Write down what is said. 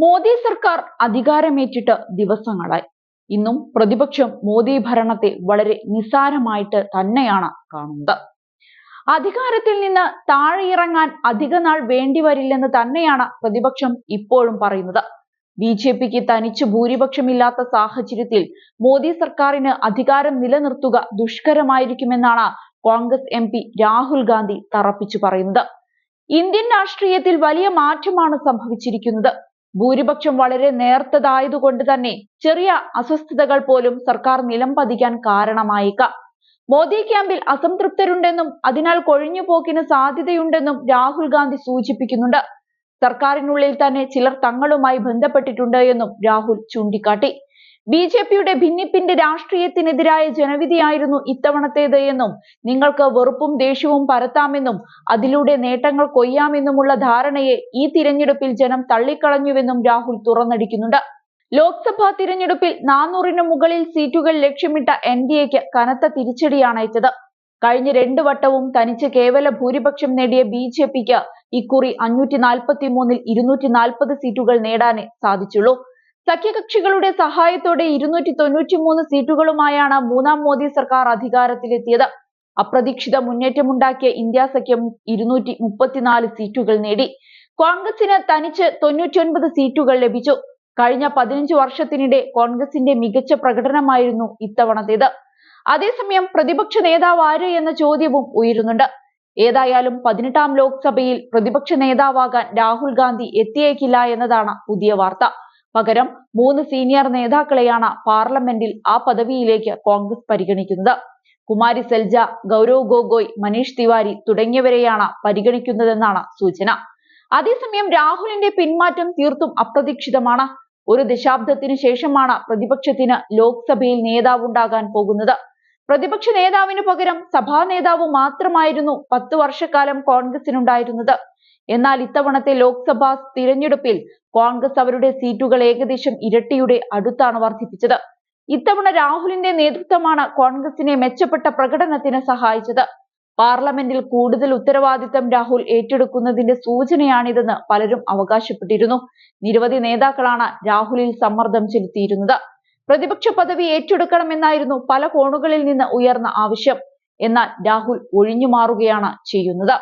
മോദി സർക്കാർ അധികാരമേറ്റിട്ട് ദിവസങ്ങളായി. ഇന്നും പ്രതിപക്ഷം മോദി ഭരണത്തെ വളരെ നിസ്സാരമായിട്ട് തന്നെയാണ് കാണുന്നത്. അധികാരത്തിൽ നിന്ന് താഴെയിറങ്ങാൻ അധിക നാൾ വേണ്ടിവരില്ലെന്ന് തന്നെയാണ് പ്രതിപക്ഷം ഇപ്പോഴും പറയുന്നത്. ബി.ജെ.പിക്ക് തനിച്ച് ഭൂരിപക്ഷമില്ലാത്ത സാഹചര്യത്തിൽ മോദി സർക്കാരിന് അധികാരം നിലനിർത്തുക ദുഷ്കരമായിരിക്കുമെന്നാണ് കോൺഗ്രസ് എം.പി രാഹുൽ ഗാന്ധി തറപ്പിച്ചു പറയുന്നത്. ഇന്ത്യൻ രാഷ്ട്രീയത്തിൽ വലിയ മാറ്റമാണ് സംഭവിച്ചിരിക്കുന്നത്. ഭൂരിപക്ഷം വളരെ നേർത്തതായതുകൊണ്ട് തന്നെ ചെറിയ അസ്വസ്ഥതകൾ പോലും സർക്കാർ നിലം പതിക്കാൻ കാരണമായേക്കാം. മോദി ക്യാമ്പിൽ അസംതൃപ്തരുണ്ടെന്നും അതിനാൽ കൊഴിഞ്ഞുപോക്കിന് സാധ്യതയുണ്ടെന്നും രാഹുൽ ഗാന്ധി സൂചിപ്പിക്കുന്നുണ്ട്. സർക്കാരിനുള്ളിൽ തന്നെ ചിലർ തങ്ങളുമായി ബന്ധപ്പെട്ടിട്ടുണ്ട് എന്നും രാഹുൽ ചൂണ്ടിക്കാട്ടി. ബി.ജെ.പിയുടെ ഭിന്നിപ്പിന്റെ രാഷ്ട്രീയത്തിനെതിരായ ജനവിധിയായിരുന്നു ഇത്തവണത്തേത് എന്നും നിങ്ങൾക്ക് വെറുപ്പും ദേഷ്യവും പരത്താമെന്നും അതിലൂടെ നേട്ടങ്ങൾ കൊയ്യാമെന്നുമുള്ള ധാരണയെ ഈ തിരഞ്ഞെടുപ്പിൽ ജനം തള്ളിക്കളഞ്ഞുവെന്നും രാഹുൽ തുറന്നടിക്കുന്നുണ്ട്. ലോക്സഭാ തിരഞ്ഞെടുപ്പിൽ 400-ന് മുകളിൽ സീറ്റുകൾ ലക്ഷ്യമിട്ട എൻ.ഡി.എക്ക് കനത്ത തിരിച്ചടിയാണേറ്റത്. കഴിഞ്ഞ 2 വട്ടവും തനിച്ച് കേവല ഭൂരിപക്ഷം നേടിയ ബി.ജെ.പിക്ക് ഇക്കുറി 543-ൽ 240 സീറ്റുകൾ നേടാനേ സാധിച്ചുള്ളൂ. സഖ്യകക്ഷികളുടെ സഹായത്തോടെ 293 സീറ്റുകളുമായാണ് മൂന്നാം മോദി സർക്കാർ അധികാരത്തിലെത്തിയത്. അപ്രതീക്ഷിത മുന്നേറ്റമുണ്ടാക്കിയ ഇന്ത്യ സഖ്യം 234 സീറ്റുകൾ നേടി. കോൺഗ്രസിന് തനിച്ച് 99 സീറ്റുകൾ ലഭിച്ചു. കഴിഞ്ഞ 15 വർഷത്തിനിടെ കോൺഗ്രസിന്റെ മികച്ച പ്രകടനമായിരുന്നു ഇത്തവണത്തേത്. അതേസമയം പ്രതിപക്ഷ നേതാവ് ആര് എന്ന ചോദ്യവും ഉയരുന്നുണ്ട്. ഏതായാലും 18ാം ലോക്സഭയിൽ പ്രതിപക്ഷ നേതാവാകാൻ രാഹുൽ ഗാന്ധി എത്തിയേക്കില്ല എന്നതാണ് പുതിയ വാർത്ത. പകരം 3 സീനിയർ നേതാക്കളെയാണ് പാർലമെന്റിൽ ആ പദവിയിലേക്ക് കോൺഗ്രസ് പരിഗണിക്കുന്നത്. കുമാരി സെൽജ, ഗൗരവ് ഗൊഗോയ്, മനീഷ് തിവാരി തുടങ്ങിയവരെയാണ് പരിഗണിക്കുന്നതെന്നാണ് സൂചന. അതേസമയം രാഹുലിന്റെ പിന്മാറ്റം തീർത്തും അപ്രതീക്ഷിതമാണ്. ഒരു ദശാബ്ദത്തിനു ശേഷമാണ് പ്രതിപക്ഷത്തിന് ലോക്സഭയിൽ നേതാവുണ്ടാകാൻ പോകുന്നത്. പ്രതിപക്ഷ നേതാവിന് പകരം സഭാ നേതാവ് മാത്രമായിരുന്നു 10 വർഷക്കാലം കോൺഗ്രസിനുണ്ടായിരുന്നത്. എന്നാൽ ഇത്തവണത്തെ ലോക്സഭാ തിരഞ്ഞെടുപ്പിൽ കോൺഗ്രസ് അവരുടെ സീറ്റുകൾ ഏകദേശം ഇരട്ടിയുടെ അടുത്താണ് വർദ്ധിപ്പിച്ചത്. ഇത്തവണ രാഹുലിന്റെ നേതൃത്വമാണ് കോൺഗ്രസിനെ മെച്ചപ്പെട്ട പ്രകടനത്തിന് സഹായിച്ചത്. പാർലമെന്റിൽ കൂടുതൽ ഉത്തരവാദിത്തം രാഹുൽ ഏറ്റെടുക്കുന്നതിന്റെ സൂചനയാണിതെന്ന് പലരും അവകാശപ്പെട്ടിരുന്നു. നിരവധി നേതാക്കളാണ് രാഹുലിൽ സമ്മർദ്ദം ചെലുത്തിയിരുന്നത്. പ്രതിപക്ഷ പദവി ഏറ്റെടുക്കണമെന്നായിരുന്നു പല കോണുകളിൽ നിന്ന് ഉയർന്ന ആവശ്യം. എന്നാൽ രാഹുൽ ഒഴിഞ്ഞു മാറുകയാണ് ചെയ്യുന്നത്.